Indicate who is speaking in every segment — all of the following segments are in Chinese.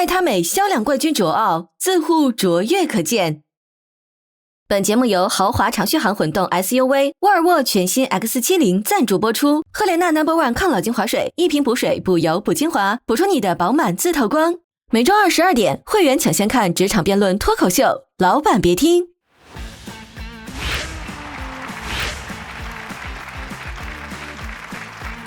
Speaker 1: 爱他美销量冠军卓奥，自护卓越可见。本节目由豪华长续航混动 SUV 沃尔沃全新 X70 赞助播出。赫莲娜 No.1 抗老精华水，一瓶补水、补油、补精华，补出你的饱满自透光。每周2、12点，会员抢先看职场辩论脱口秀，老板别听。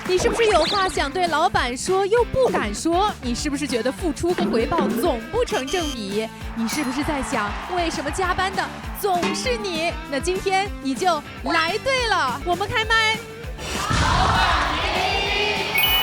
Speaker 2: 你是不是有话想对老板说又不敢说？你是不是觉得付出和回报总不成正比？你是不是在想为什么加班的总是你？那今天你就来对了，我们开麦。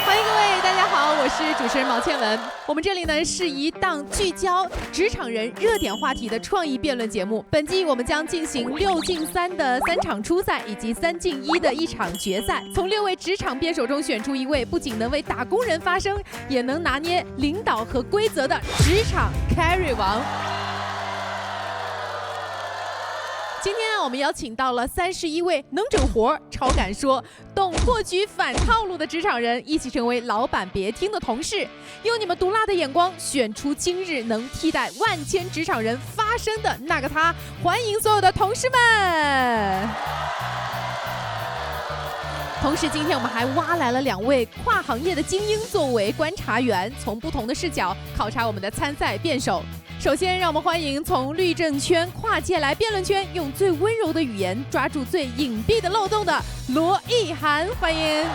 Speaker 2: 欢迎各位，大家好，我是主持人毛倩文。我们这里呢是一档聚焦职场人热点话题的创意辩论节目。本季我们将进行6进3的3场初赛，以及3进1的1场决赛。从6位职场辩手中选出一位，不仅能为打工人发声，也能拿捏领导和规则的职场 carry 王。今天我们邀请到了31位能整活、超敢说、懂破局反套路的职场人，一起成为老板别听的同事，用你们毒辣的眼光选出今日能替代万千职场人发声的那个他。欢迎所有的同事们！同时，今天我们还挖来了2位跨行业的精英作为观察员，从不同的视角考察我们的参赛辩手。首先，让我们欢迎从律政圈跨界来辩论圈，用最温柔的语言抓住最隐蔽的漏洞的罗意涵，欢迎！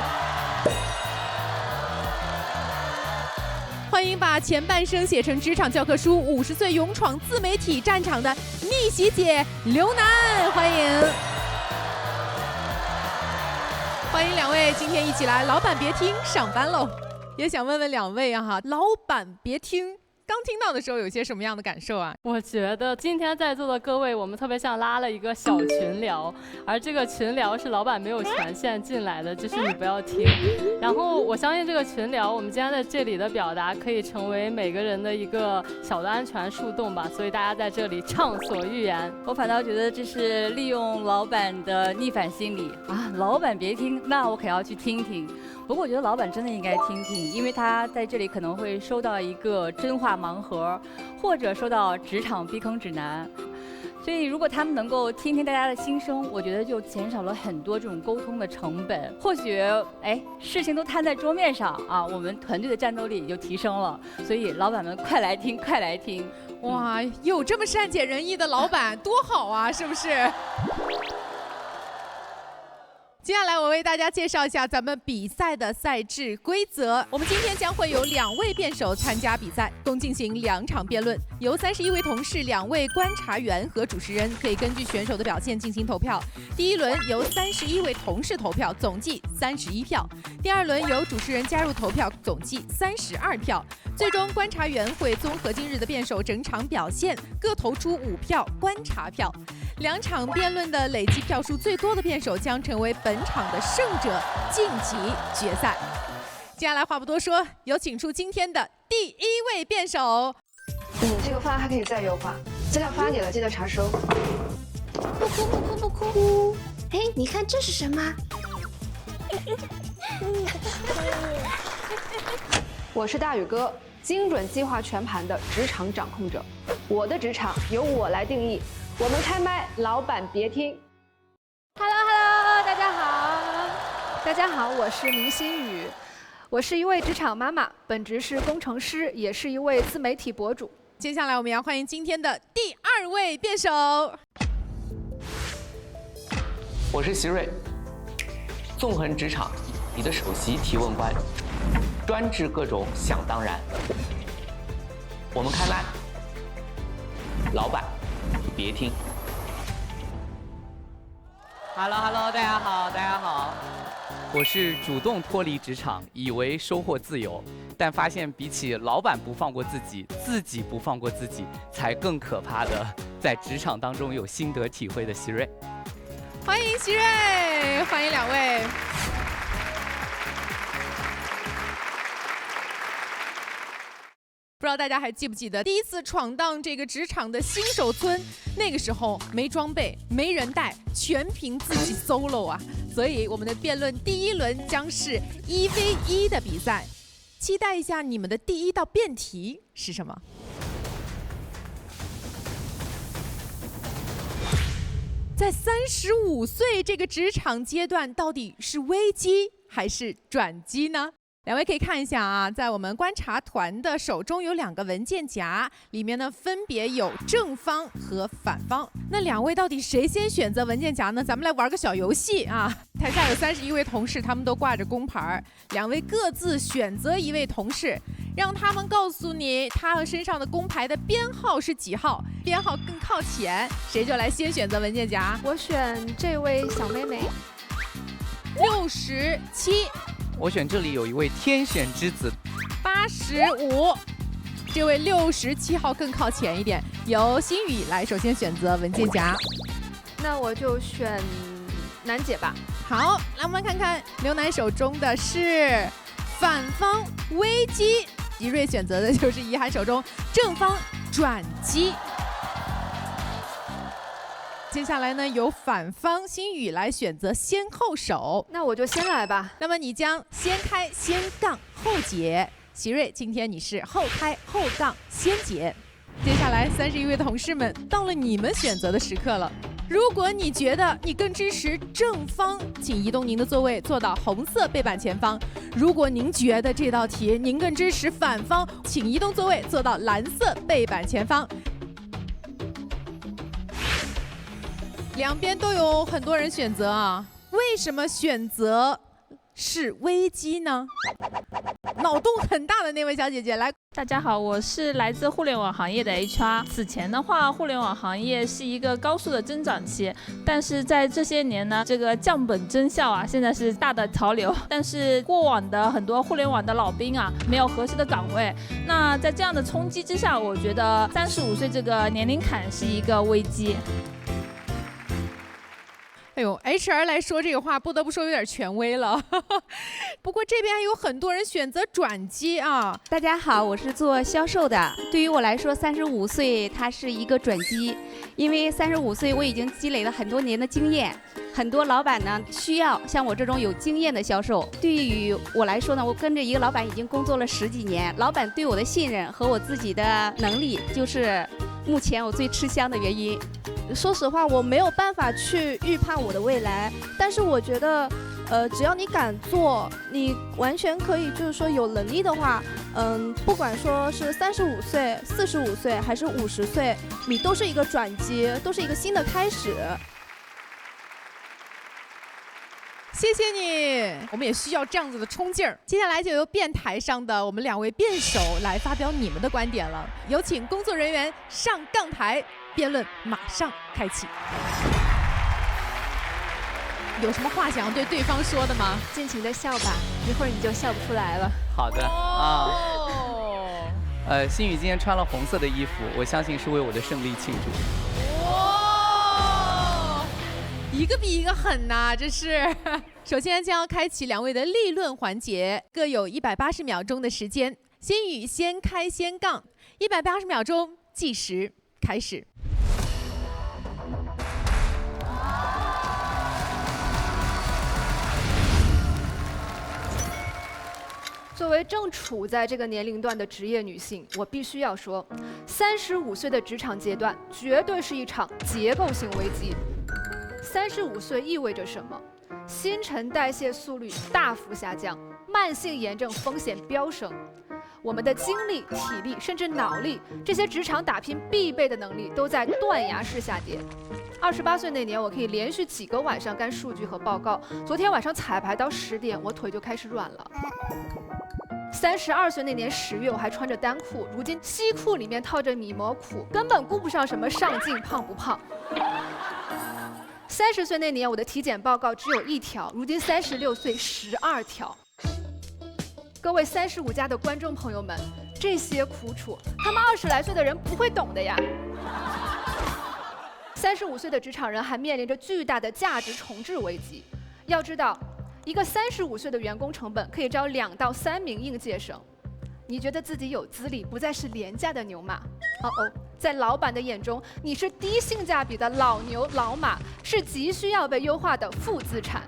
Speaker 2: 欢迎把前半生写成职场教科书，50岁勇闯自媒体战场的逆袭姐刘楠，欢迎！欢迎2位今天一起来，老板别听上班喽！也想问问2位啊，老板别听。刚听到的时候有些什么样的感受啊？
Speaker 3: 我觉得今天在座的各位，我们特别像拉了一个小群聊，而这个群聊是老板没有权限进来的，就是你不要听。然后我相信这个群聊，我们今天在这里的表达可以成为每个人的一个小的安全树洞吧，所以大家在这里畅所欲言。
Speaker 4: 我反倒觉得这是利用老板的逆反心理啊，老板别听，那我可要去听听。不过我觉得老板真的应该听听，因为他在这里可能会收到一个真话盲盒，或者收到职场避坑指南。所以如果他们能够听听大家的心声，我觉得就减少了很多这种沟通的成本。或许事情都摊在桌面上啊，我们团队的战斗力也就提升了。所以老板们快来听，快来听！
Speaker 2: 哇，有这么善解人意的老板多好啊，是不是？接下来我为大家介绍一下咱们比赛的赛制规则。我们今天将会有2位辩手参加比赛，共进行2场辩论，由31位同事、2位观察员和主持人可以根据选手的表现进行投票。第1轮由31位同事投票，总计31票；第2轮由主持人加入投票，总计32票。最终观察员会综合今日的辩手整场表现，各投出5票观察票。2场辩论的累计票数最多的辩手将成为本场的胜者，晋级决赛。接下来话不多说，有请出今天的第1位辩手。
Speaker 5: 这个方案还可以再优化，资料发你了，记得查收。
Speaker 6: 不哭不哭不哭！哎，你看这是什么？
Speaker 5: 我是大宇哥，精准计划全盘的职场掌控者，我的职场由我来定义。我们开麦，老板别听。
Speaker 7: Hello， 大家好，大家好，我是明星雨，我是一位职场妈妈，本职是工程师，也是一位自媒体博主。
Speaker 2: 接下来我们要欢迎今天的第2位辩手。
Speaker 8: 我是席瑞，纵横职场，你的首席提问官，专治各种想当然。我们开麦，老板别听。
Speaker 9: Hello， 大家好，大家好。我是主动脱离职场，以为收获自由，但发现比起老板不放过自己，自己不放过自己，才更可怕的在职场当中有心得体会的席瑞。
Speaker 2: 欢迎席瑞，欢迎2位。不知道大家还记不记得第1次闯荡这个职场的新手村，那个时候没装备，没人带，全凭自己 solo 啊！所以我们的辩论第1轮将是1v1的比赛，期待一下你们的第1道辩题是什么？在35岁这个职场阶段，到底是危机还是转机呢？两位可以看一下啊，在我们观察团的手中有2个文件夹，里面呢分别有正方和反方。那两位到底谁先选择文件夹呢？咱们来玩个小游戏啊！台下有31位同事，他们都挂着工牌，两位各自选择一位同事，让他们告诉你他身上的工牌的编号是几号，编号更靠前，谁就来先选择文件夹。
Speaker 7: 我选这位小妹妹
Speaker 2: ，67。
Speaker 9: 我选这里有一位天选之子
Speaker 2: ，85。这位67号更靠前一点，由心雨来首先选择文件夹。
Speaker 7: 那我就选楠姐吧。
Speaker 2: 好，来我们看看刘楠手中的是反方危机，吉瑞选择的就是怡涵手中正方转机。接下来呢，由反方心雨来选择先后手。
Speaker 7: 那我就先来吧。
Speaker 2: 那么你将先开先杠后解。喜瑞，今天你是后开后杠先解。接下来31位同事们，到了你们选择的时刻了。如果你觉得你更支持正方，请移动您的座位坐到红色背板前方；如果您觉得这道题您更支持反方，请移动座位坐到蓝色背板前方。两边都有很多人选择啊，为什么选择是危机呢？脑洞很大的那位小姐姐来。
Speaker 10: 大家好，我是来自互联网行业的 HR。此前的话，互联网行业是一个高速的增长期，但是在这些年呢，这个降本增效啊，现在是大的潮流。但是过往的很多互联网的老兵啊，没有合适的岗位。那在这样的冲击之下，我觉得35岁这个年龄坎是一个危机。
Speaker 2: 哎呦 ，HR 来说这个话，不得不说有点权威了。不过这边还有很多人选择转机啊。
Speaker 11: 大家好，我是做销售的。对于我来说，35岁它是一个转机，因为35岁我已经积累了很多年的经验。很多老板呢需要像我这种有经验的销售。对于我来说呢，我跟着一个老板已经工作了10几年，老板对我的信任和我自己的能力，就是目前我最吃香的原因。
Speaker 12: 说实话，我没有办法去预判我的未来，但是我觉得，只要你敢做，你完全可以，就是说有能力的话，不管说是35岁、45岁还是50岁，你都是一个转机，都是一个新的开始。
Speaker 2: 谢谢你，我们也需要这样子的冲劲儿。接下来就由辩台上的我们2位辩手来发表你们的观点了，有请工作人员上杠台，辩论马上开启。有什么话想要对对方说的吗？
Speaker 7: 尽情的笑吧，一会儿你就笑不出来了。
Speaker 9: 好的啊。心雨今天穿了红色的衣服，我相信是为我的胜利庆祝。
Speaker 2: 哇，一个比一个狠呐，这是。首先将要开启2位的立论环节，各有180秒钟的时间。心雨先开先杠，180秒钟计时开始。
Speaker 7: 作为正处在这个年龄段的职业女性，我必须要说，35岁的职场阶段绝对是一场结构性危机。35岁意味着什么？新陈代谢速率大幅下降，慢性炎症风险飙升。我们的精力、体力甚至脑力，这些职场打拼必备的能力都在断崖式下跌。28岁那年，我可以连续几个晚上干数据和报告。昨天晚上彩排到10点，我腿就开始软了。32岁那年10月，我还穿着单裤，如今西裤里面套着米膜裤，根本顾不上什么上镜胖不胖。30岁那年，我的体检报告只有1条，如今36岁12条。各位35加的观众朋友们，这些苦楚，他们20来岁的人不会懂的呀。35岁的职场人还面临着巨大的价值重置危机。要知道，一个35岁的员工成本可以招2到3名应届生。你觉得自己有资历，不再是廉价的牛马。在老板的眼中，你是低性价比的老牛老马，是急需要被优化的负资产。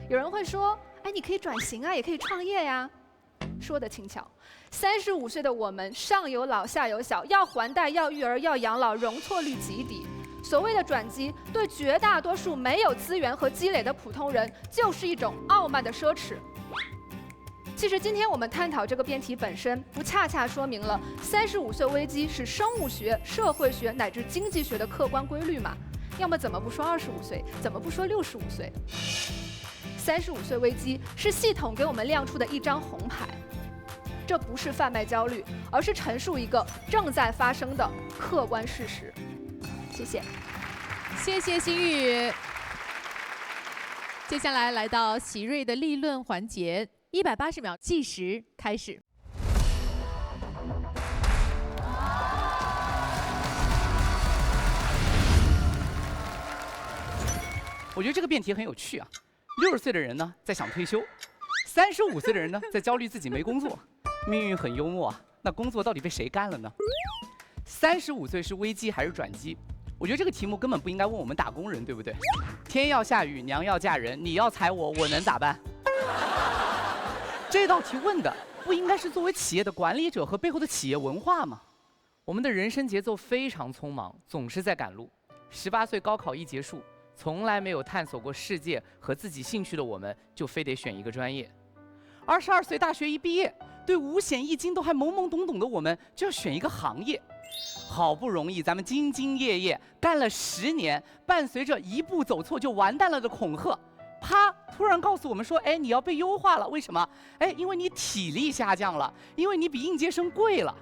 Speaker 7: 有人会说，哎，你可以转型啊，也可以创业呀。说得轻巧。35岁的我们，上有老下有小，要还贷，要育儿，要养老，容错率极低。所谓的转机，对绝大多数没有资源和积累的普通人，就是一种傲慢的奢侈。其实今天我们探讨这个辩题本身，不恰恰说明了35岁危机是生物学、社会学乃至经济学的客观规律吗？要么怎么不说25岁，怎么不说65岁？35岁危机是系统给我们亮出的一张红牌，这不是贩卖焦虑，而是陈述一个正在发生的客观事实。谢谢，
Speaker 2: 谢谢心雨。接下来来到席瑞的立论环节，180秒计时开始。
Speaker 9: 我觉得这个辩题很有趣啊。60岁的人呢在想退休，35岁的人呢在焦虑自己没工作。命运很幽默啊，那工作到底被谁干了呢？35岁是危机还是转机？我觉得这个题目根本不应该问我们打工人，对不对？天要下雨，娘要嫁人，你要踩我，我能咋办？这道题问的不应该是作为企业的管理者和背后的企业文化吗？我们的人生节奏非常匆忙，总是在赶路。18岁高考一结束，从来没有探索过世界和自己兴趣的我们，就非得选一个专业。22岁大学一毕业，对五险一金都还懵懵懂懂的我们，就要选一个行业。好不容易咱们兢兢业业干了10年，伴随着一步走错就完蛋了的恐吓，啪，突然告诉我们说，哎，你要被优化了。为什么？哎，因为你体力下降了，因为你比应届生贵了。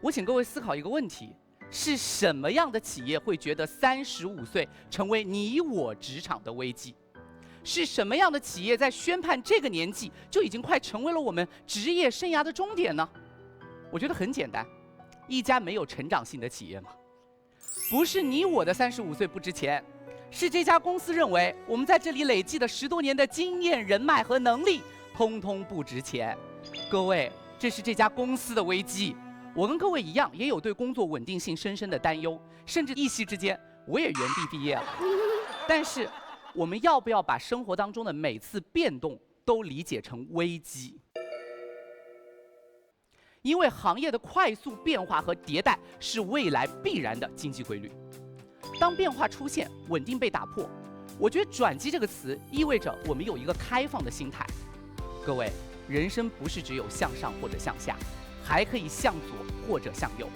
Speaker 9: 我请各位思考一个问题，是什么样的企业会觉得35岁成为你我职场的危机？是什么样的企业在宣判这个年纪就已经快成为了我们职业生涯的终点呢？我觉得很简单，一家没有成长性的企业嘛。不是你我的35岁不值钱，是这家公司认为我们在这里累积的10多年的经验、人脉和能力，通通不值钱。各位，这是这家公司的危机。我跟各位一样，也有对工作稳定性深深的担忧，甚至一夕之间，我也原地毕业了。但是，我们要不要把生活当中的每次变动都理解成危机？因为行业的快速变化和迭代是未来必然的经济规律。当变化出现，稳定被打破，我觉得转机这个词意味着我们有一个开放的心态。各位，人生不是只有向上或者向下，还可以向左或者向右。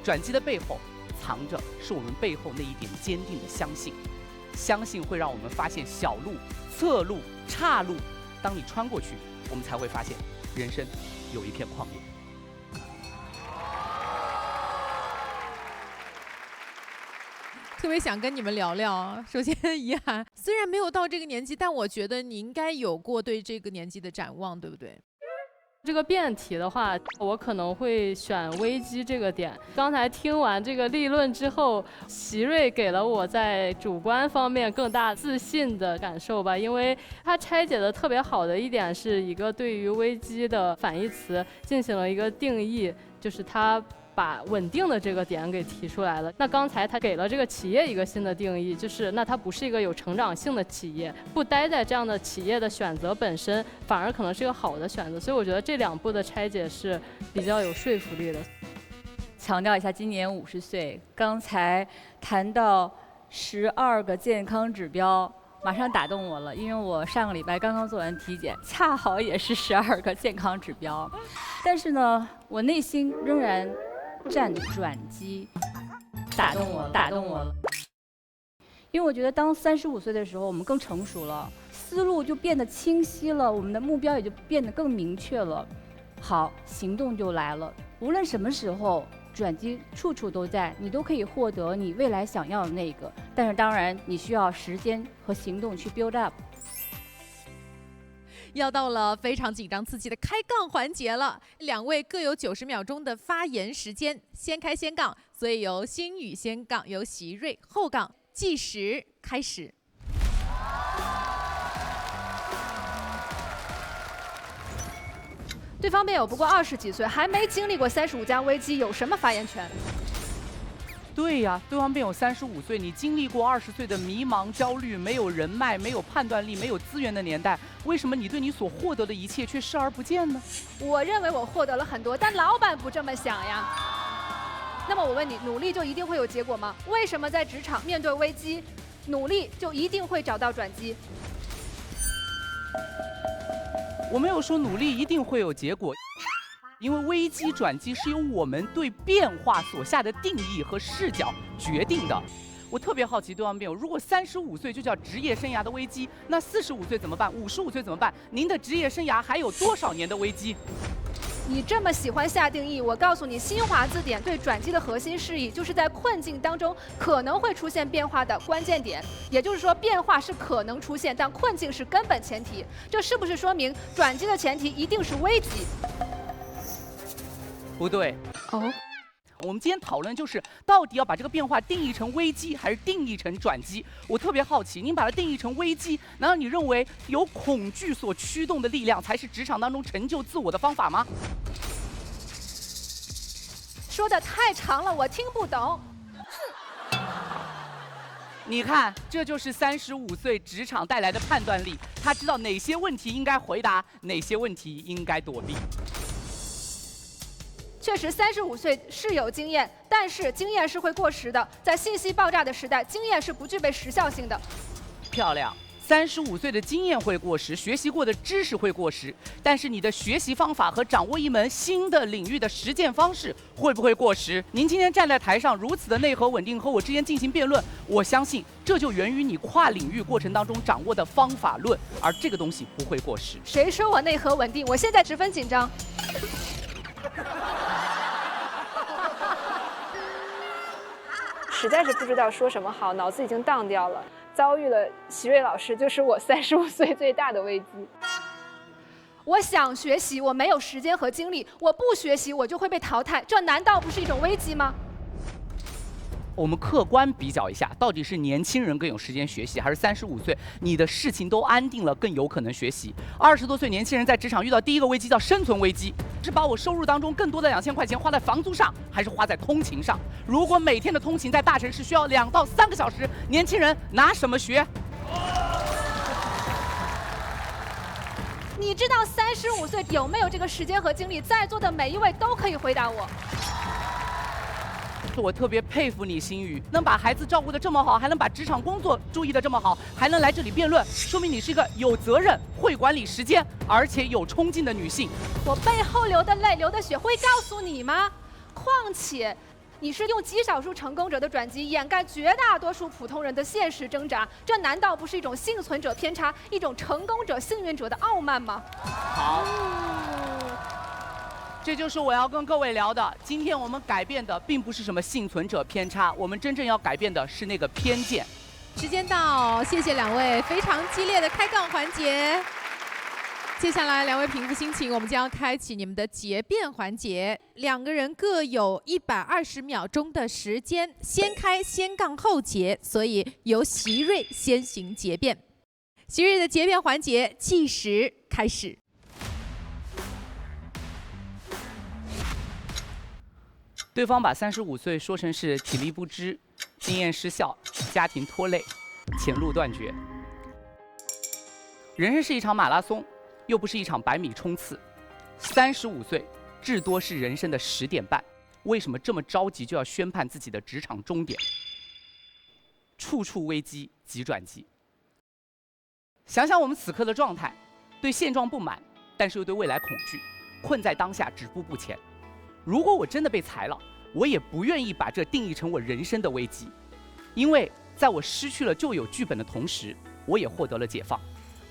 Speaker 9: 转机的背后藏着是我们背后那一点坚定的相信，相信会让我们发现小路、侧路、岔路。当你穿过去，我们才会发现人生有一片旷野。
Speaker 2: 特别想跟你们聊聊。首先，遗憾，虽然没有到这个年纪，但我觉得你应该有过对这个年纪的展望，对不对？
Speaker 3: 这个辩题的话，我可能会选危机这个点。刚才听完这个立论之后，席瑞给了我在主观方面更大自信的感受吧，因为他拆解的特别好的一点是一个对于危机的反义词进行了一个定义，就是他把稳定的这个点给提出来了。那刚才他给了这个企业一个新的定义，就是那它不是一个有成长性的企业，不待在这样的企业的选择本身反而可能是一个好的选择。所以我觉得这2步的拆解是比较有说服力的。
Speaker 4: 强调一下，今年50岁，刚才谈到12个健康指标，马上打动我了，因为我上个礼拜刚刚做完体检，恰好也是12个健康指标。但是呢，我内心仍然站转机，打动我了。因为我觉得当35岁的时候，我们更成熟了，思路就变得清晰了，我们的目标也就变得更明确了。好，行动就来了。无论什么时候，转机处处都在，你都可以获得你未来想要的那个。但是当然，你需要时间和行动去 build up。
Speaker 2: 要到了非常紧张刺激的开杠环节了，2位各有90秒钟的发言时间，先开先杠，所以由心雨先杠，由席瑞后杠，计时开始。
Speaker 7: 对方辩友不过20几岁，还没经历过35加危机，有什么发言权？
Speaker 9: 对呀，对方辩友35岁，你经历过20岁的迷茫、焦虑，没有人脉、没有判断力、没有资源的年代，为什么你对你所获得的一切却视而不见呢？
Speaker 7: 我认为我获得了很多，但老板不这么想呀。那么我问你，努力就一定会有结果吗？为什么在职场面对危机，努力就一定会找到转机？
Speaker 9: 我没有说努力一定会有结果。因为危机转机是由我们对变化所下的定义和视角决定的。我特别好奇对方辩友，如果35岁就叫职业生涯的危机，那45岁怎么办？55岁怎么办？您的职业生涯还有多少年的危机？
Speaker 7: 你这么喜欢下定义，我告诉你，新华字典对转机的核心释义就是在困境当中可能会出现变化的关键点，也就是说变化是可能出现，但困境是根本前提。这是不是说明转机的前提一定是危机？
Speaker 9: 不对哦，我们今天讨论就是到底要把这个变化定义成危机还是定义成转机。我特别好奇，您把它定义成危机，难道你认为由恐惧所驱动的力量才是职场当中成就自我的方法吗？
Speaker 7: 说的太长了，我听不懂。
Speaker 9: 你看，这就是35岁职场带来的判断力，他知道哪些问题应该回答，哪些问题应该躲避。
Speaker 7: 确实，35岁是有经验，但是经验是会过时的。在信息爆炸的时代，经验是不具备时效性的。
Speaker 9: 漂亮，35岁的经验会过时，学习过的知识会过时，但是你的学习方法和掌握一门新的领域的实践方式会不会过时？您今天站在台上如此的内核稳定，和我之间进行辩论，我相信这就源于你跨领域过程当中掌握的方法论，而这个东西不会过时。
Speaker 7: 谁说我内核稳定？我现在十分紧张。实在是不知道说什么好，脑子已经荡掉了。遭遇了席瑞老师，就是我35岁最大的危机。我想学习，我没有时间和精力；我不学习，我就会被淘汰。这难道不是一种危机吗？
Speaker 9: 我们客观比较一下，到底是年轻人更有时间学习，还是35岁你的事情都安定了更有可能学习？20多岁年轻人在职场遇到第一个危机叫生存危机，是把我收入当中更多的2000块钱花在房租上，还是花在通勤上？如果每天的通勤在大城市需要2到3个小时，年轻人拿什么学？
Speaker 7: 你知道35岁有没有这个时间和精力？在座的每一位都可以回答我。
Speaker 9: 我特别佩服你，心宇，能把孩子照顾得这么好，还能把职场工作注意得这么好，还能来这里辩论，说明你是一个有责任、会管理时间，而且有冲劲的女性。
Speaker 7: 我背后流的泪、流的血会告诉你吗？况且，你是用极少数成功者的转机掩盖绝大多数普通人的现实挣扎，这难道不是一种幸存者偏差，一种成功者、幸运者的傲慢吗？
Speaker 9: 好。这就是我要跟各位聊的。今天我们改变的并不是什么幸存者偏差，我们真正要改变的是那个偏见。
Speaker 2: 时间到，谢谢2位非常激烈的开杠环节。接下来2位平复心情，我们将开启你们的结辩环节。2个人各有120秒钟的时间，先开先杠后结，所以由席瑞先行结辩。席瑞的结辩环节计时开始。
Speaker 9: 对方把35岁说成是体力不支、经验失效、家庭拖累、前路断绝。人生是一场马拉松，又不是一场100米冲刺。35岁至多是人生的10点半，为什么这么着急就要宣判自己的职场终点？处处危机即转机。想想我们此刻的状态，对现状不满，但是又对未来恐惧，困在当下，止步不前。如果我真的被裁了，我也不愿意把这定义成我人生的危机，因为在我失去了旧有剧本的同时，我也获得了解放。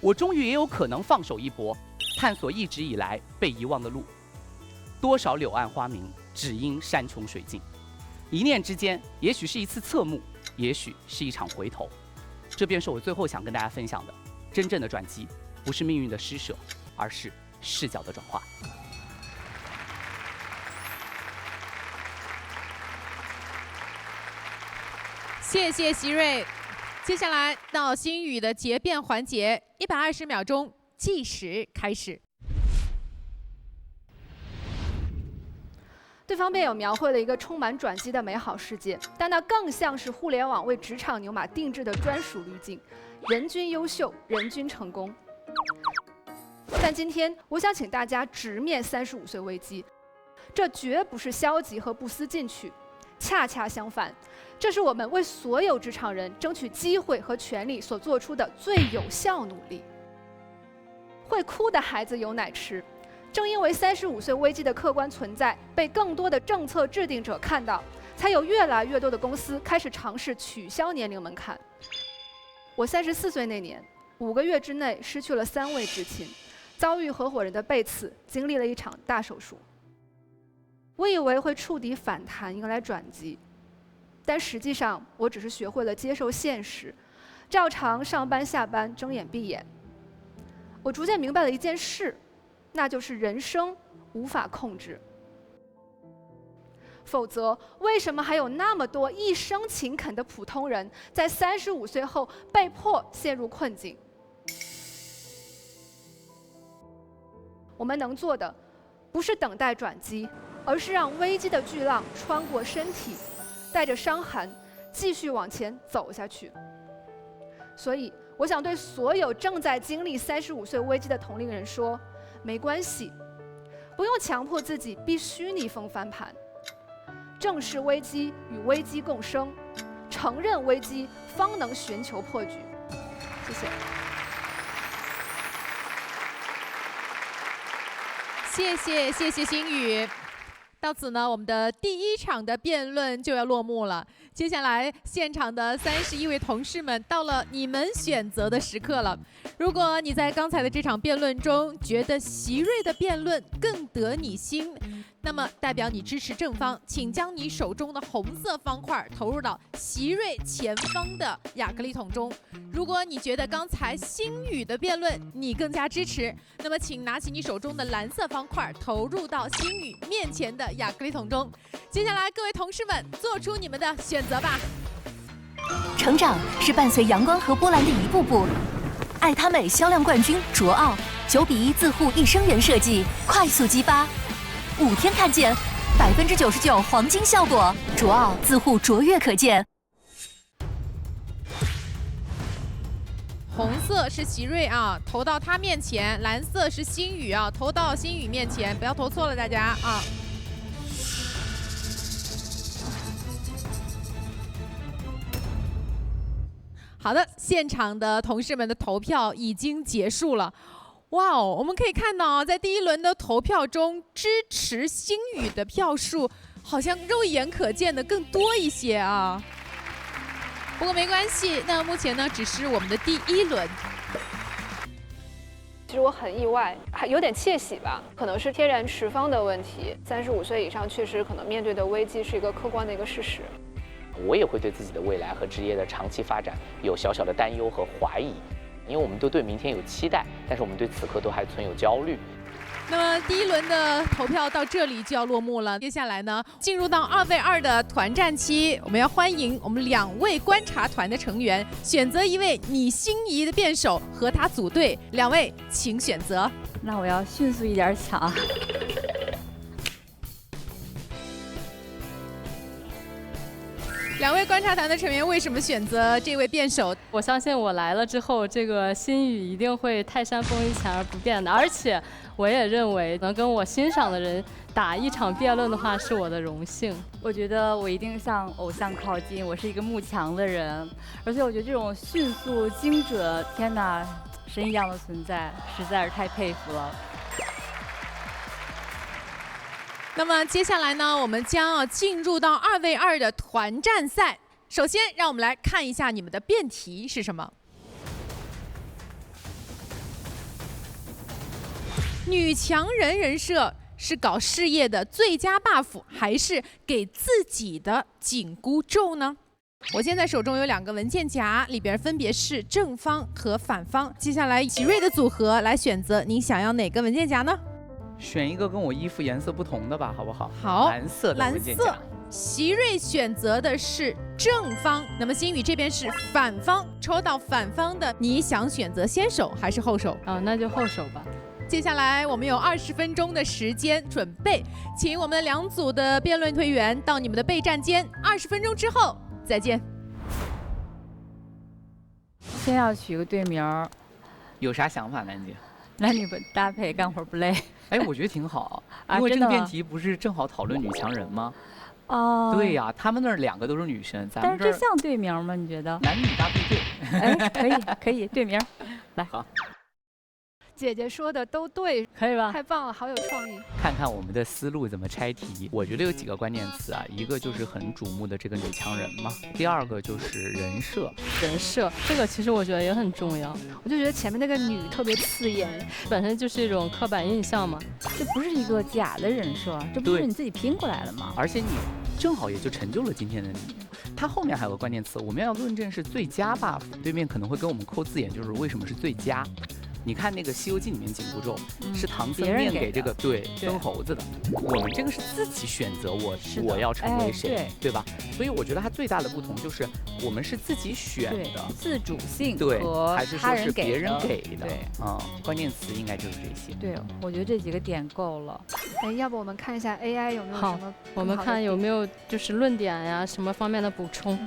Speaker 9: 我终于也有可能放手一搏，探索一直以来被遗忘的路。多少柳暗花明，只因山穷水尽。一念之间，也许是一次侧目，也许是一场回头。这便是我最后想跟大家分享的：真正的转机，不是命运的施舍，而是视角的转化。
Speaker 2: 谢谢席瑞。接下来到心宇的结辩环节，120秒钟计时开始。
Speaker 7: 对方便有描绘了一个充满转机的美好世界，但那更像是互联网为职场牛马定制的专属滤镜，人均优秀，人均成功。但今天，我想请大家直面35岁危机，这绝不是消极和不思进取，恰恰相反，这是我们为所有职场人争取机会和权利所做出的最有效努力。会哭的孩子有奶吃。正因为35岁危机的客观存在被更多的政策制定者看到，才有越来越多的公司开始尝试取消年龄门槛。我34岁那年，5个月之内失去了3位至亲，遭遇合伙人的背刺，经历了一场大手术。我以为会触底反弹，迎来转机，但实际上我只是学会了接受现实，照常上班下班，睁眼闭眼。我逐渐明白了一件事，那就是人生无法控制。否则，为什么还有那么多一生勤恳的普通人，在35岁后被迫陷入困境？我们能做的，不是等待转机，而是让危机的巨浪穿过身体，带着伤痕，继续往前走下去。所以，我想对所有正在经历35岁危机的同龄人说，没关系，不用强迫自己必须逆风翻盘。正视危机，与危机共生，承认危机，方能寻求破局。谢谢。
Speaker 2: 谢谢星宇。到此呢，我们的第1场的辩论就要落幕了。接下来，现场的31位同事们，到了你们选择的时刻了。如果你在刚才的这场辩论中觉得席瑞的辩论更得你心，那么代表你支持正方，请将你手中的红色方块投入到席瑞前方的亚克力桶中。如果你觉得刚才星宇的辩论你更加支持，那么请拿起你手中的蓝色方块投入到星宇面前的亚克力桶中。接下来，各位同事们做出你们的选择吧。
Speaker 1: 成长是伴随阳光和波澜的一步步。爱他美销量冠军卓奥9:1自护益生元设计，快速激发，5天看见99%黄金效果，卓奥自护卓越可见。
Speaker 2: 红色是席瑞啊，投到他面前；蓝色是星宇啊，投到星宇面前，不要投错了，大家啊。好的，现场的同事们的投票已经结束了。哇哦，我们可以看到，在第1轮的投票中，支持星宇的票数好像肉眼可见的更多一些啊。不过没关系，那目前呢只是我们的第1轮。
Speaker 5: 其实我很意外，还有点窃喜吧，可能是天然持方的问题。35岁以上确实可能面对的危机是一个客观的一个事实。
Speaker 8: 我也会对自己的未来和职业的长期发展有小小的担忧和怀疑，因为我们都对明天有期待，但是我们对此刻都还存有焦虑。
Speaker 2: 那么第1轮的投票到这里就要落幕了，接下来呢，进入到2 v 2的团战期，我们要欢迎我们2位观察团的成员，选择一位你心仪的辩手和他组队，2位请选择。
Speaker 4: 那我要迅速一点抢。
Speaker 2: 2位观察团的成员为什么选择这位辩手？
Speaker 3: 我相信我来了之后，这个心语一定会泰山崩于前而不变的。而且，我也认为能跟我欣赏的人打一场辩论的话，是我的荣幸。
Speaker 4: 我觉得我一定向偶像靠近，我是一个慕强的人，而且我觉得这种迅速、精准，天哪，神一样的存在，实在是太佩服了。
Speaker 2: 那么接下来呢，我们将要进入到2 v 2的团战赛。首先，让我们来看一下你们的辩题是什么。女强人人设是搞事业的最佳 buff， 还是给自己的紧箍咒呢？我现在手中有2个文件夹，里边分别是正方和反方。接下来奇瑞的组合来选择，您想要哪个文件夹呢？
Speaker 9: 选一个跟我衣服颜色不同的吧，好不好？
Speaker 2: 好，
Speaker 9: 蓝色的文件夹。
Speaker 2: 席瑞选择的是正方，那么星宇这边是反方。抽到反方的，你想选择先手还是后手？
Speaker 3: 那就后手吧。
Speaker 2: 接下来我们有20分钟的时间准备，请我们2组的辩论队员到你们的备战间，20分钟之后再见。
Speaker 4: 先要取个队名儿，
Speaker 9: 有啥想法，楠姐？
Speaker 4: 男女搭配，干活不累。
Speaker 9: 哎，我觉得挺好，
Speaker 4: 啊
Speaker 9: 因为这个
Speaker 4: 真的吗
Speaker 9: 辩题不是正好讨论女强人吗？
Speaker 4: 哦，
Speaker 9: 对呀，他们那儿2个都是女生，咱
Speaker 4: 但
Speaker 9: 们这儿
Speaker 4: 是这像队名吗？你觉得？
Speaker 9: 男女搭配队。
Speaker 4: 哎，可以，队名，来。
Speaker 9: 好。
Speaker 7: 姐姐说的都对，
Speaker 4: 可以吧？
Speaker 7: 太棒了，好有创意。
Speaker 9: 看看我们的思路怎么拆题。我觉得有几个关键词啊，一个就是很瞩目的这个女强人嘛，第2个就是人设。
Speaker 3: 人设这个其实我觉得也很重要，
Speaker 7: 我就觉得前面那个女特别刺眼，
Speaker 3: 本身就是一种刻板印象嘛。
Speaker 4: 这不是一个假的人设，这不是你自己拼过来的吗？
Speaker 9: 而且你正好也就成就了今天的你。它后面还有个关键词，我们要论证是最佳 buff， 对面可能会跟我们扣字眼，就是为什么是最佳。你看那个《西游记》里面紧箍咒是唐僧念给这个孙猴子的，我们这个是自己选择我要成为谁，对吧？所以我觉得它最大的不同就是我们是自己选的，
Speaker 4: 自主性
Speaker 9: 对，
Speaker 4: 和
Speaker 9: 还是说是别人给的，
Speaker 4: 对
Speaker 9: 关键词应该就是这些。
Speaker 4: 对，我觉得这几个点够了。
Speaker 7: 哎，要不我们看一下 AI 有没有什么？
Speaker 3: 我们看有没有就是论点呀，什么方面的补充。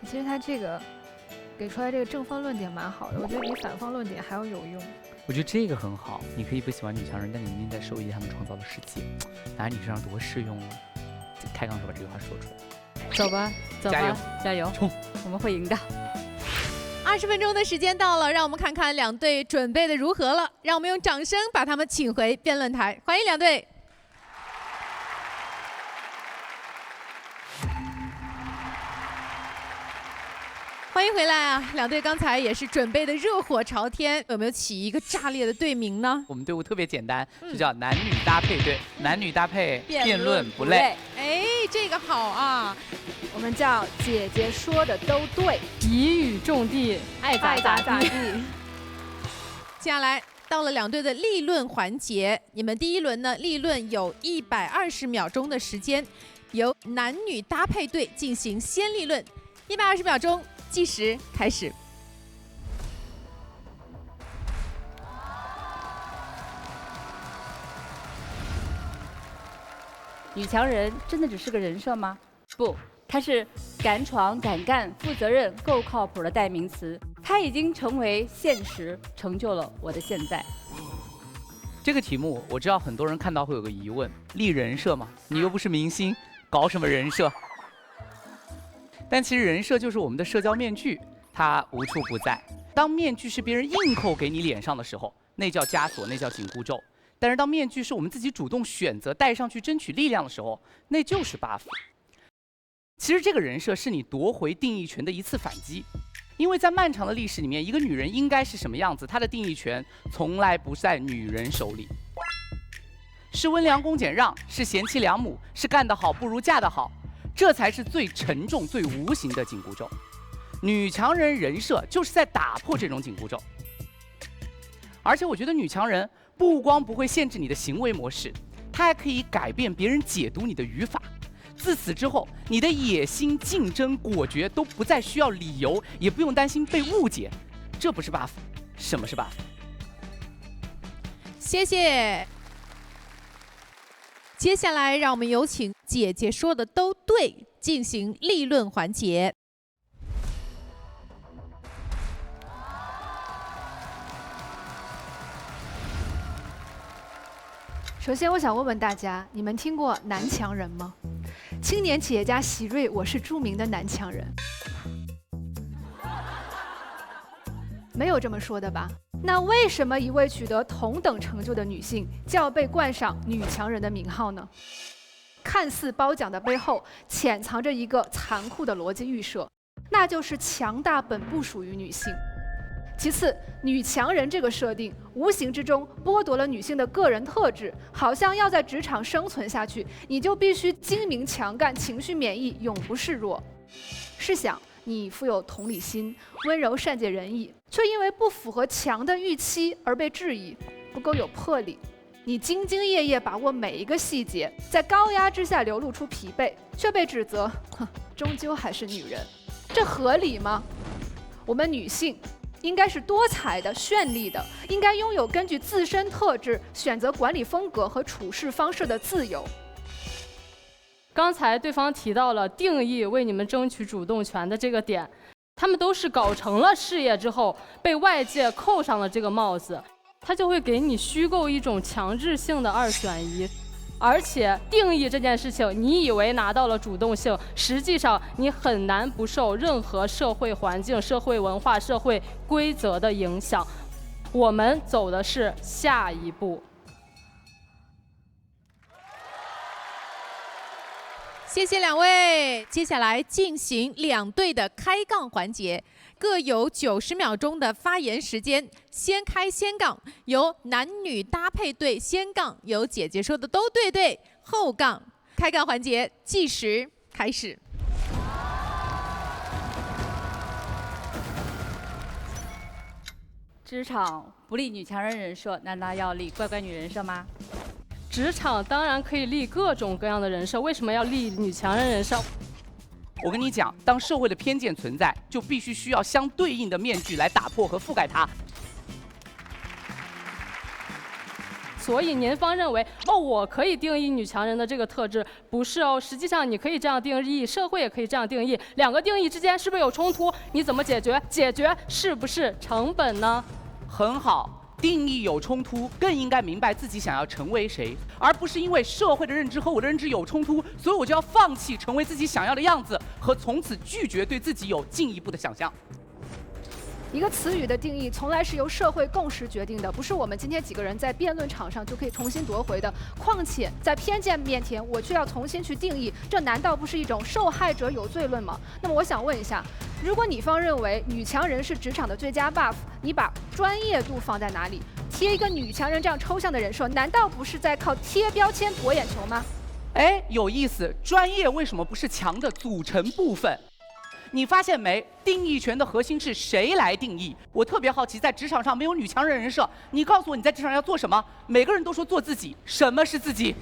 Speaker 7: 其实它这个。给出来这个正方论点蛮好的，我觉得比反方论点还要有用。
Speaker 9: 我觉得这个很好，你可以不喜欢女强人，但你一定在受益他们创造的世界，拿你身上多适用啊！开杠手把这句话说出来。
Speaker 3: 走吧，走吧，
Speaker 9: 加油，
Speaker 4: 加油，
Speaker 9: 冲！
Speaker 4: 我们会赢的。
Speaker 2: 20分钟的时间到了，让我们看看2队准备的如何了。让我们用掌声把他们请回辩论台，欢迎2队。欢迎回来啊！2队刚才也是准备的热火朝天，有没有起一个炸裂的队名呢？
Speaker 9: 我们队伍特别简单，就叫男女搭配队，男女搭配辩论不累。
Speaker 2: 哎，这个好啊！
Speaker 7: 我们叫姐姐说的都对，
Speaker 3: 一语中的，爱咋地。
Speaker 2: 接下来到了2队的立论环节，你们第1轮呢立论有120秒钟的时间，由男女搭配队进行先立论，120秒钟。计时开始。
Speaker 4: 女强人真的只是个人设吗？不，她是敢闯敢干、负责任、够靠谱的代名词。她已经成为现实，成就了我的现在。
Speaker 9: 这个题目我知道很多人看到会有个疑问：立人设嘛？你又不是明星，搞什么人设？但其实人设就是我们的社交面具。它无处不在。当面具是别人硬扣给你脸上的时候，那叫枷锁，那叫紧箍咒。但是当面具是我们自己主动选择戴上去争取力量的时候，那就是 buff。其实这个人设是你夺回定义权的一次反击，因为在漫长的历史里面，一个女人应该是什么样子，她的定义权从来不在女人手里。是温良恭俭让，是贤妻良母，是干得好不如嫁得好，这才是最沉重、最无形的紧箍咒。女强人人设就是在打破这种紧箍咒，而且我觉得女强人不光不会限制你的行为模式，她还可以改变别人解读你的语法。自此之后，你的野心、竞争、果决都不再需要理由，也不用担心被误解。这不是 buff， 什么是 buff？
Speaker 2: 谢谢。接下来让我们有请姐姐说的都对进行立论环节。
Speaker 7: 首先，我想问问大家，你们听过男强人吗？青年企业家席瑞，我是著名的男强人。没有这么说的吧？那为什么一位取得同等成就的女性，就要被冠上女强人的名号呢？看似褒奖的背后，潜藏着一个残酷的逻辑预设，那就是强大本不属于女性。其次，女强人这个设定无形之中剥夺了女性的个人特质，好像要在职场生存下去，你就必须精明强干、情绪免疫，永不示弱。试想，你富有同理心，温柔善解人意，却因为不符合强的预期而被质疑，不够有魄力。你兢兢业业把握每一个细节，在高压之下流露出疲惫，却被指责，终究还是女人，这合理吗？我们女性应该是多彩的、绚丽的，应该拥有根据自身特质选择管理风格和处事方式的自由。
Speaker 3: 刚才对方提到了定义为你们争取主动权的这个点，他们都是搞成了事业之后被外界扣上了这个帽子，他就会给你虚构一种强制性的2选1。而且定义这件事情，你以为拿到了主动性，实际上你很难不受任何社会环境、社会文化、社会规则的影响。我们走的是下一步。
Speaker 2: 谢谢两位，接下来进行2队的开杠环节。各有90秒钟的发言时间，先开先杠，由男女搭配队先杠，由姐姐说的都对队后杠。开杠环节计时开始。
Speaker 4: 职场不立女强人人设，难道要立乖乖女人设吗？
Speaker 3: 职场当然可以立各种各样的人设，为什么要立女强人人设？
Speaker 9: 我跟你讲，当社会的偏见存在，就必须需要相对应的面具来打破和覆盖它。
Speaker 3: 所以您方认为，我可以定义女强人的这个特质，不是哦。实际上你可以这样定义，社会也可以这样定义，两个定义之间是不是有冲突？你怎么解决？解决是不是成本呢？
Speaker 9: 很好。定义有冲突，更应该明白自己想要成为谁，而不是因为社会的认知和我的认知有冲突，所以我就要放弃成为自己想要的样子，和从此拒绝对自己有进一步的想象。
Speaker 7: 一个词语的定义从来是由社会共识决定的，不是我们今天几个人在辩论场上就可以重新夺回的。况且在偏见面前，我却要重新去定义，这难道不是一种受害者有罪论吗？那么我想问一下，如果你方认为女强人是职场的最佳 buff， 你把专业度放在哪里？贴一个女强人这样抽象的人设，难道不是在靠贴标签博眼球吗？
Speaker 9: 哎，有意思，专业为什么不是强的组成部分？你发现没？定义权的核心是谁来定义？我特别好奇，在职场上没有女强人人设，你告诉我你在职场上要做什么？每个人都说做自己，什么是自己？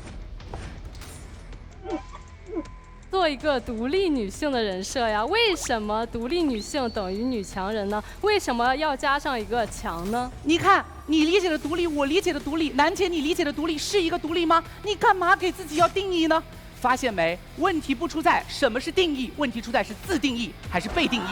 Speaker 3: 做一个独立女性的人设呀？为什么独立女性等于女强人呢？为什么要加上一个强呢？
Speaker 9: 你看，你理解的独立，我理解的独立，楠姐你理解的独立是一个独立吗？你干嘛给自己要定义呢？发现没？问题不出在什么是定义，问题出在是自定义还是被定义。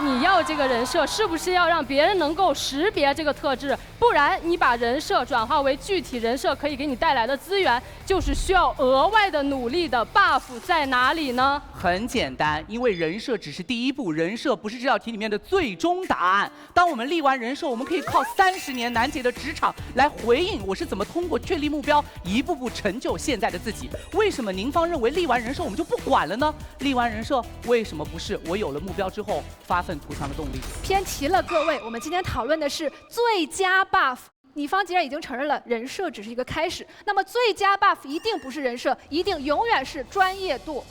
Speaker 3: 你要这个人设，是不是要让别人能够识别这个特质？不然你把人设转化为具体人设可以给你带来的资源，就是需要额外的努力的 buff 在哪里呢？
Speaker 9: 很简单，因为人设只是第一步，人设不是这道题里面的最终答案。当我们立完人设，我们可以靠30年楠姐的职场来回应我是怎么通过确立目标，一步步成就现在的自己。为什么您方认为立完人设我们就不管了呢？立完人设为什么不是我有了目标之后发愤图强的动力？
Speaker 7: 偏题了，各位，我们今天讨论的是最佳 buff。你方既然已经承认了人设只是一个开始，那么最佳 buff 一定不是人设，一定永远是专业度。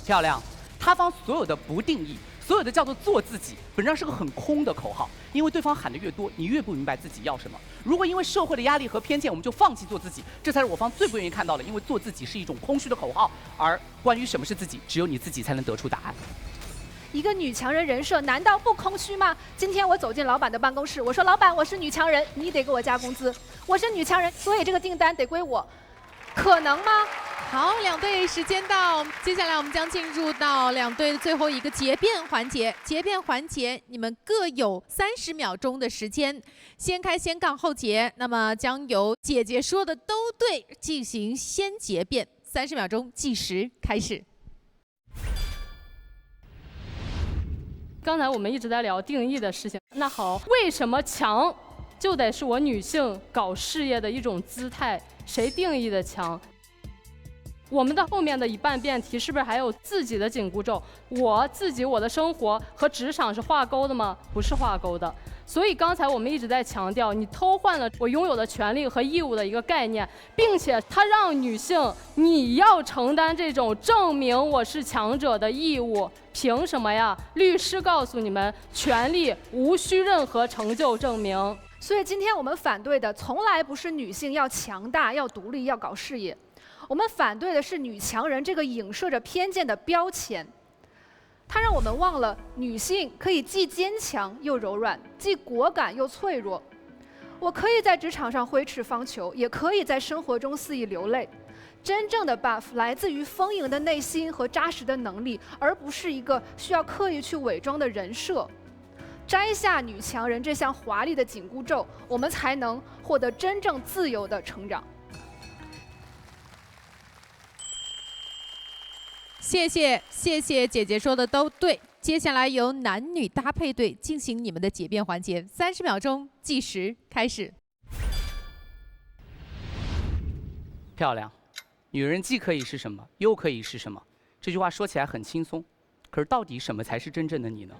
Speaker 9: 漂亮，他方所有的不定义，所有的叫做做自己，本质上是个很空的口号。因为对方喊的越多，你越不明白自己要什么。如果因为社会的压力和偏见，我们就放弃做自己，这才是我方最不愿意看到的。因为做自己是一种空虚的口号，而关于什么是自己，只有你自己才能得出答案。
Speaker 7: 一个女强人人设难道不空虚吗？今天我走进老板的办公室，我说老板，我是女强人，你得给我加工资。我是女强人，所以这个订单得归我，可能吗？
Speaker 2: 好，两队时间到，接下来我们将进入到两队的最后一个结辩环节。结辩环节，你们各有30秒钟的时间，先开先杠后结。那么将由姐姐说的都对进行先结辩，30秒钟计时开始。
Speaker 3: 刚才我们一直在聊定义的事情，那好，为什么强就得是我女性搞事业的一种姿态？谁定义的强？我们的后面的一半辩题是不是还有自己的紧箍咒？我自己我的生活和职场是挂钩的吗？不是挂钩的。所以刚才我们一直在强调，你偷换了我拥有的权利和义务的一个概念，并且它让女性你要承担这种证明我是强者的义务，凭什么呀？律师告诉你们，权利无需任何成就证明。
Speaker 7: 所以今天我们反对的从来不是女性要强大、要独立、要搞事业，我们反对的是女强人这个影射着偏见的标签。它让我们忘了女性可以既坚强又柔软，既果敢又脆弱。我可以在职场上挥斥方遒，也可以在生活中肆意流泪。真正的 buff 来自于丰盈的内心和扎实的能力，而不是一个需要刻意去伪装的人设。摘下女强人这项华丽的紧箍咒，我们才能获得真正自由的成长。
Speaker 2: 谢谢姐姐说的都对。接下来由男女搭配队进行你们的解辩环节，30秒钟计时开始。
Speaker 9: 漂亮，女人既可以是什么，又可以是什么。这句话说起来很轻松，可是到底什么才是真正的你呢？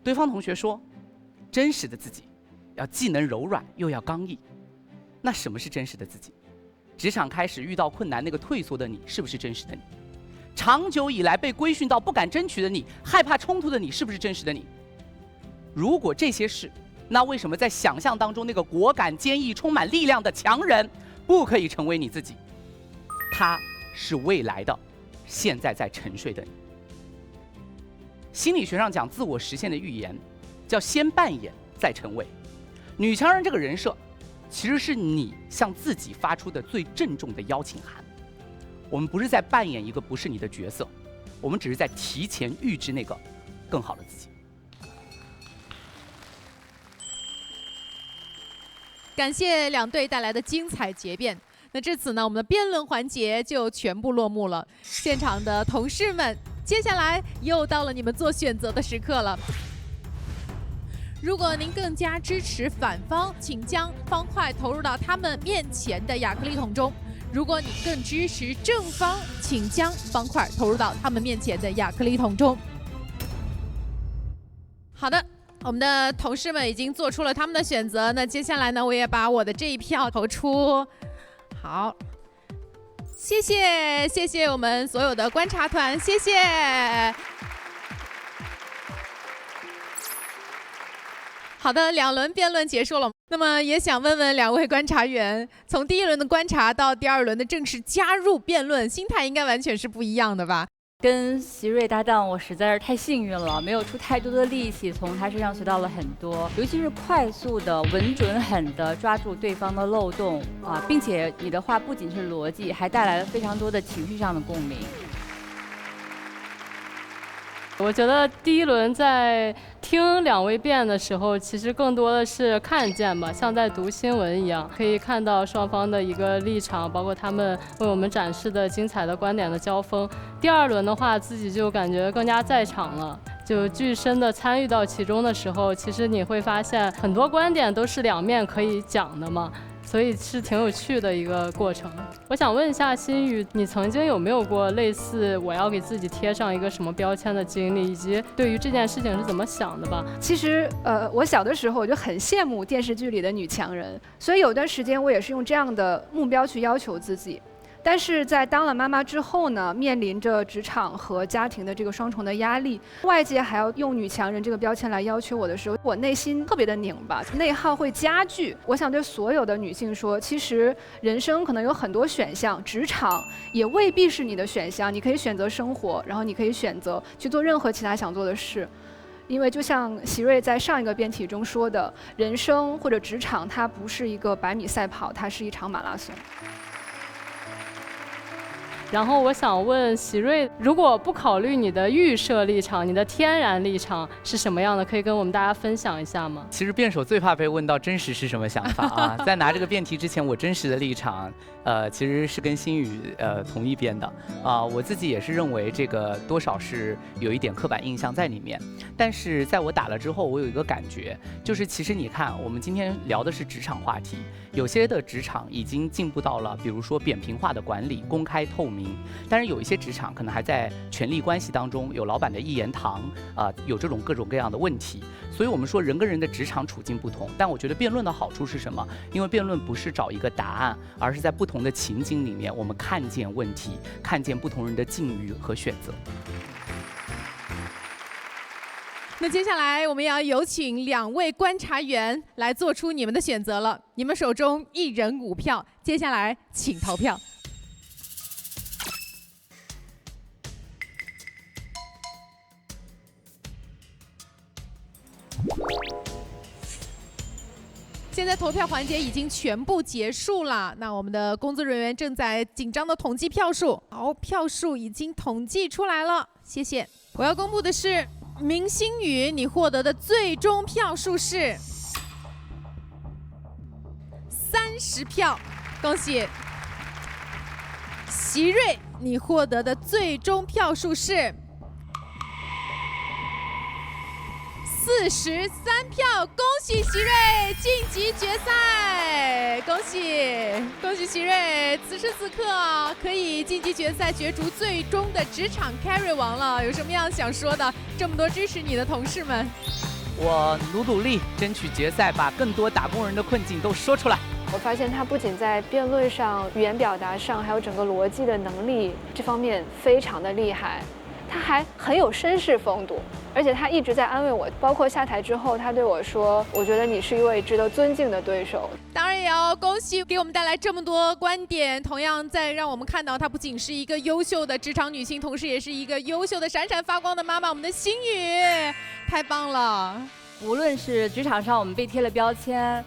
Speaker 9: 对方同学说，真实的自己要既能柔软又要刚毅。那什么是真实的自己？职场开始遇到困难，那个退缩的你是不是真实的你？长久以来被规训到不敢争取的你，害怕冲突的你，是不是真实的你？如果这些是，那为什么在想象当中那个果敢、坚毅、充满力量的强人，不可以成为你自己？他是未来的，现在在沉睡的你。心理学上讲自我实现的预言，叫先扮演再成为。女强人这个人设，其实是你向自己发出的最郑重的邀请函。我们不是在扮演一个不是你的角色，我们只是在提前预知那个更好的自己。
Speaker 2: 感谢两队带来的精彩结辩。那至此呢，我们的辩论环节就全部落幕了。现场的同事们，接下来又到了你们做选择的时刻了。如果您更加支持反方，请将方块投入到他们面前的亚克力桶中。如果你更支持正方，请将方块投入到他们面前的亚克力桶中。好的，我们的同事们已经做出了他们的选择。那接下来呢，我也把我的这一票投出。好，谢谢我们所有的观察团，谢谢。好的，2轮辩论结束了。那么也想问问2位观察员，从第1轮的观察到第2轮的正式加入辩论，心态应该完全是不一样的吧？
Speaker 4: 跟席瑞搭档，我实在是太幸运了，没有出太多的力气，从他身上学到了很多，尤其是快速的、稳准狠的抓住对方的漏洞啊，并且你的话不仅是逻辑，还带来了非常多的情绪上的共鸣。
Speaker 3: 我觉得第1轮在听2位辩的时候，其实更多的是看见吧，像在读新闻一样，可以看到双方的一个立场，包括他们为我们展示的精彩的观点的交锋。第2轮的话，自己就感觉更加在场了，就具身的参与到其中的时候，其实你会发现很多观点都是2面可以讲的嘛。所以是挺有趣的一个过程。我想问一下心宇，你曾经有没有过类似我要给自己贴上一个什么标签的经历，以及对于这件事情是怎么想的吧？
Speaker 7: 其实我小的时候我就很羡慕电视剧里的女强人，所以有段时间我也是用这样的目标去要求自己。但是在当了妈妈之后呢，面临着职场和家庭的这个双重的压力，外界还要用女强人这个标签来要求我的时候，我内心特别的拧巴，内耗会加剧。我想对所有的女性说，其实人生可能有很多选项，职场也未必是你的选项，你可以选择生活，然后你可以选择去做任何其他想做的事。因为就像席瑞在上一个辩题中说的，人生或者职场它不是一个100米赛跑，它是一场马拉松。
Speaker 3: 然后我想问席瑞，如果不考虑你的预设立场，你的天然立场是什么样的？可以跟我们大家分享一下吗？
Speaker 9: 其实辩手最怕被问到真实是什么想法啊！在拿这个辩题之前，我真实的立场，其实是跟心宇同一边的啊。我自己也是认为这个多少是有一点刻板印象在里面。但是在我打了之后，我有一个感觉，就是其实你看，我们今天聊的是职场话题，有些的职场已经进步到了，比如说扁平化的管理、公开透明。但是有一些职场可能还在权力关系当中，有老板的一言堂有这种各种各样的问题。所以我们说人跟人的职场处境不同，但我觉得辩论的好处是什么？因为辩论不是找一个答案，而是在不同的情景里面，我们看见问题，看见不同人的境遇和选择。
Speaker 2: 那接下来我们要有请2位观察员来做出你们的选择了，你们手中1人5票，接下来请投票。现在投票环节已经全部结束了，那我们的工作人员正在紧张的统计票数。好，票数已经统计出来了，谢谢。我要公布的是明星宇，你获得的最终票数是30票，恭喜。席瑞，你获得的最终票数是43票，恭喜席瑞晋级决赛！恭喜席瑞，此时此刻可以晋级决赛，角逐最终的职场 carry 王了。有什么样想说的？这么多支持你的同事们，
Speaker 9: 我努力争取决赛，把更多打工人的困境都说出来。
Speaker 5: 我发现他不仅在辩论上、语言表达上，还有整个逻辑的能力这方面非常的厉害。他还很有绅士风度，而且他一直在安慰我，包括下台之后，他对我说：“我觉得你是一位值得尊敬的对手。”
Speaker 2: 当然也要恭喜给我们带来这么多观点，同样在让我们看到她不仅是一个优秀的职场女性，同时也是一个优秀的闪闪发光的妈妈。我们的星宇，太棒了！
Speaker 4: 无论是职场上我们被贴了标签，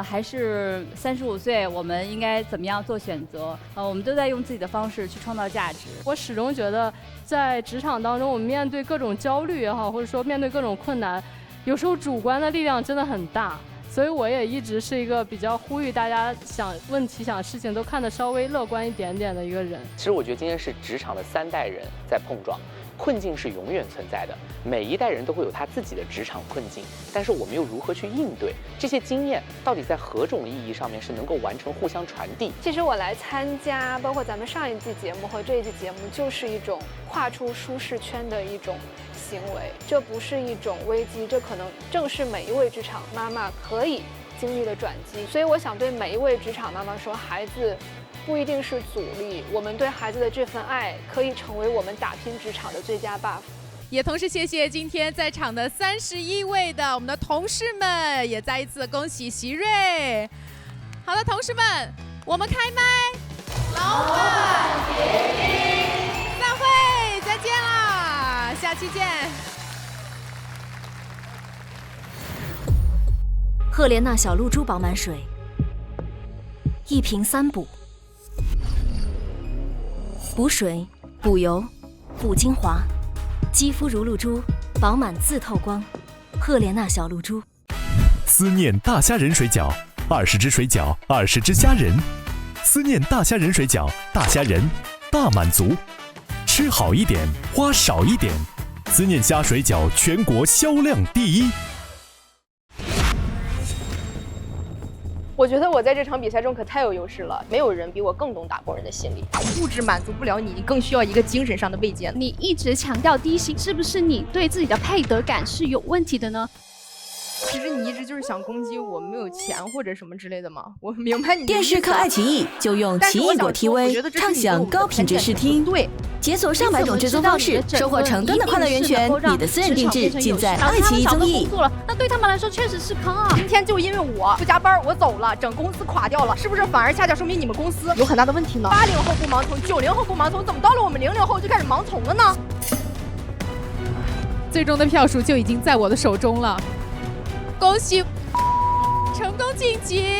Speaker 4: 还是35岁我们应该怎么样做选择，我们都在用自己的方式去创造价值。
Speaker 3: 我始终觉得，在职场当中，我们面对各种焦虑也好，或者说面对各种困难，有时候主观的力量真的很大。所以我也一直是一个比较呼吁大家想问题、想事情都看得稍微乐观一点点的一个人。
Speaker 8: 其实我觉得今天是职场的3代人在碰撞。困境是永远存在的，每一代人都会有他自己的职场困境，但是我们又如何去应对？这些经验到底在何种意义上面是能够完成互相传递？
Speaker 5: 其实我来参加，包括咱们上一季节目和这一季节目，就是一种跨出舒适圈的一种行为，这不是一种危机，这可能正是每一位职场妈妈可以经历的转机。所以我想对每一位职场妈妈说，孩子不一定是阻力，我们对孩子的这份爱可以成为我们打拼职场的最佳 buff。
Speaker 2: 也同时谢谢今天在场的31位的我们的同事们，也再一次恭喜席瑞。好的，同事们，我们开麦，老板别听，散会，再见啦，下期见。
Speaker 1: 赫莲娜小露珠饱满水，1瓶3补。补水、补油、补精华，肌肤如露珠，饱满自透光。赫莲娜小露珠。
Speaker 13: 思念大虾仁水饺，20只水饺，20只虾仁。思念大虾仁水饺，大虾仁，大满足。吃好一点，花少一点。思念虾水饺全国销量第1。
Speaker 14: 我觉得我在这场比赛中可太有优势了，没有人比我更懂打工人的心理。物质满足不了你，更需要一个精神上的慰藉。
Speaker 6: 你一直强调低薪，是不是你对自己的配得感是有问题的呢？
Speaker 14: 其实你一直就是想攻击我没有钱或者什么之类的吗？我明白你的
Speaker 1: 电视看爱奇艺就用奇异果 TV， 畅享高品质视听。
Speaker 14: 对，
Speaker 1: 解锁上百种追踪方式，收获成吨的快乐源泉。你的私人定制尽在爱奇艺综艺。
Speaker 6: 那对他们来说确实是坑啊！
Speaker 14: 今天就因为我不加班，我走了，整公司垮掉了，是不是反而恰恰说明你们公司有很大的问题呢？80后不盲从，90后不盲从，怎么到了我们00后就开始盲从了呢？
Speaker 2: 最终的票数就已经在我的手中了。恭喜成功晋级！